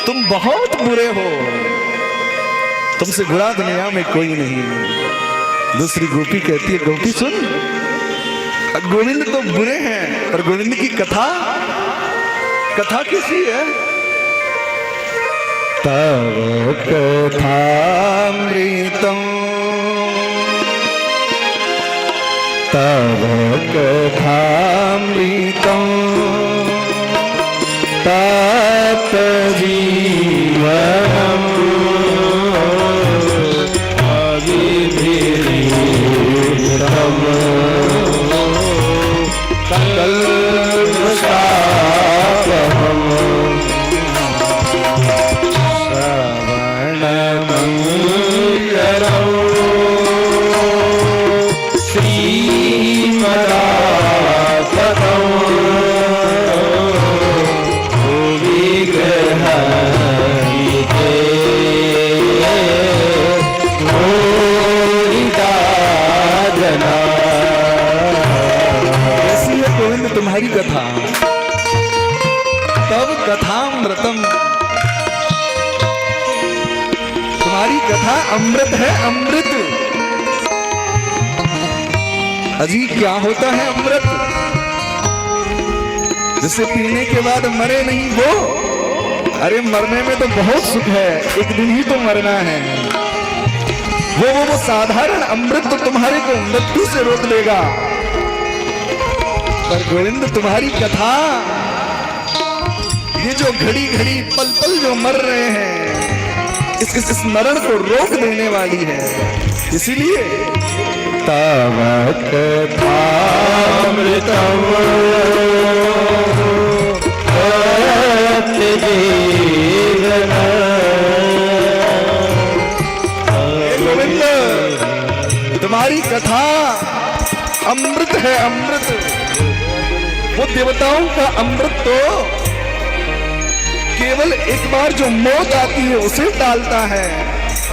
तुम बहुत बुरे हो, तुमसे बुरा दुनिया में कोई नहीं। दूसरी गोपी कहती है, गोपी सुन, गोविंद तो बुरे हैं पर गोविंद की कथा कैसी है? तव कथामृतम तव कथामृतम तप्त जीवनम अविभिरीतम कल्मषापहम् श्रवणमङ्गलम् श्रीमदाततम् भुविगृहहिते भोरिदाजना। ऐसी है गोविंद तुम्हारी कथा। तब कथामृतम, तुम्हारी कथा अमृत है, अमृत। अजी क्या होता है अमृत? जिसे पीने के बाद मरे नहीं वो। अरे मरने में तो बहुत सुख है, एक दिन ही तो मरना है। वो साधारण अमृत तो तुम्हारे को मृत्यु से रोक देगा। पर गोविंद तुम्हारी कथा, ये जो घड़ी घड़ी पल पल जो मर रहे हैं, इस मरण को रोक देने वाली है। इसीलिए तव कथामृतम तप्त जीवनम। गोविंद तुम्हारी कथा अमृत है, अमृत। वो देवताओं का अमृत तो केवल एक बार जो मौत आती है उसे टालता है,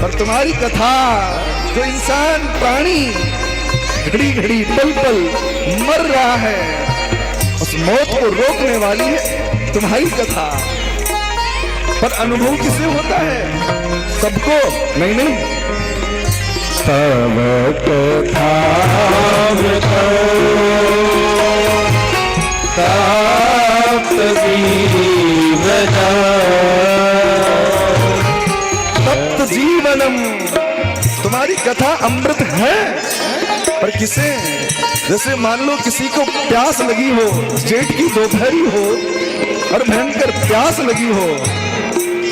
पर तुम्हारी कथा जो इंसान प्राणी घड़ी घड़ी पल पल मर रहा है, उस मौत को रोकने वाली है तुम्हारी कथा। पर अनुभव किसे होता है? सबको नहीं। तव कथामृतम तप्त जीवनम। तुम्हारी कथा अमृत है, पर किसे? जैसे मान लो किसी को प्यास लगी हो, जेठ की दोपहरी हो और भयंकर प्यास लगी हो,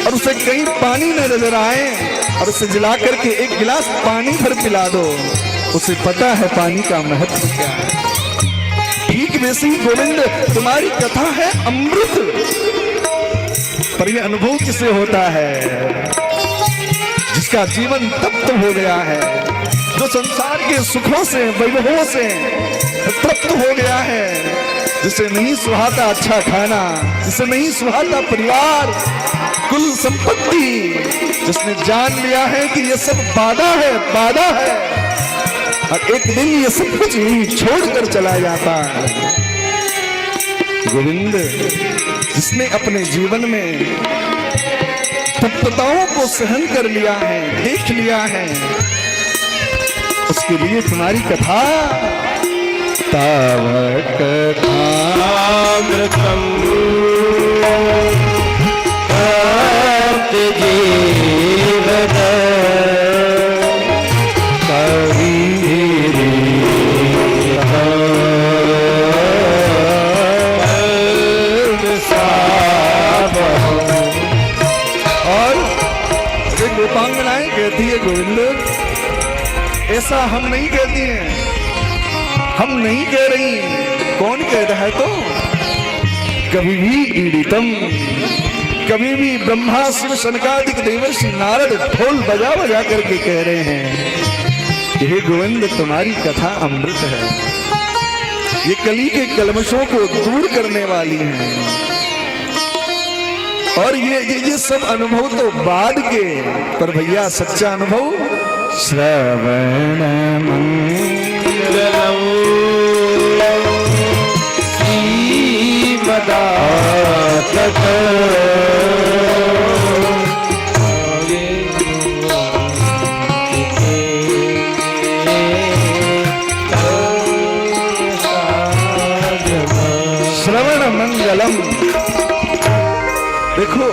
और उसे कहीं पानी न नजर आए, और उसे जला करके एक गिलास पानी भर पिला दो, उसे पता है पानी का महत्व क्या है। ठीक वैसे ही गोविंद तुम्हारी कथा है अमृत, पर यह अनुभव किसे होता है? जिसका जीवन तप्त हो गया है, जो संसार के सुखों से वैभवों से तप्त हो गया है, जिसे नहीं सुहाता अच्छा खाना, जिसे नहीं सुहाता परिवार कुल संपत्ति, जिसने जान लिया है कि ये सब बाधा है, बाधा है, और एक दिन ये सब कुछ नहीं छोड़कर चला जाता है। गोविंद जिसने अपने जीवन में तप्तताओं को सहन कर लिया है, देख लिया है, उसके लिए तुम्हारी कथा तव कथामृतम तप्त जीवनम गोपांगनाएं कहती है गोविंद, ऐसा हम नहीं कहती हैं, हम नहीं कह रही। कौन कहता है? तो कभी भी ईडितम, कभी भी ब्रह्मा शिव सनकादिक देवर्षि नारद ढोल बजा बजा करके कह रहे हैं कि हे गोविंद तुम्हारी कथा अमृत है, ये कली के कलमशों को दूर करने वाली है। और ये सब अनुभव तो बाद के, पर भैया सच्चा अनुभव श्रवणमङ्गलम् श्रीमदाततम् मंगलम। देखो,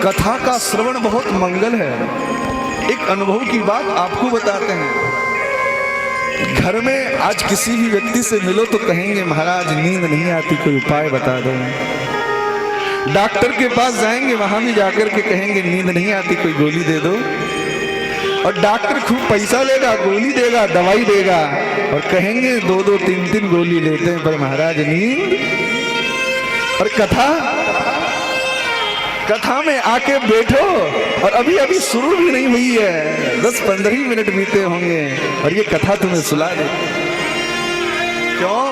कथा का श्रवण बहुत मंगल है। एक अनुभव की बात आपको बताते हैं। घर में आज किसी भी व्यक्ति से मिलो तो कहेंगे महाराज नींद नहीं आती, कोई उपाय बता दो। डॉक्टर के पास जाएंगे, वहां भी जाकर के कहेंगे नींद नहीं आती, कोई गोली दे दो। और डॉक्टर खूब पैसा लेगा, गोली देगा, दवाई देगा और कहेंगे 2-2, 3-3 गोली लेते हैं पर महाराज नींद। और कथा में आके बैठो और अभी अभी शुरू भी नहीं हुई है, 10-15 मिनट बीते होंगे और ये कथा तुम्हें सुला दे। क्यों?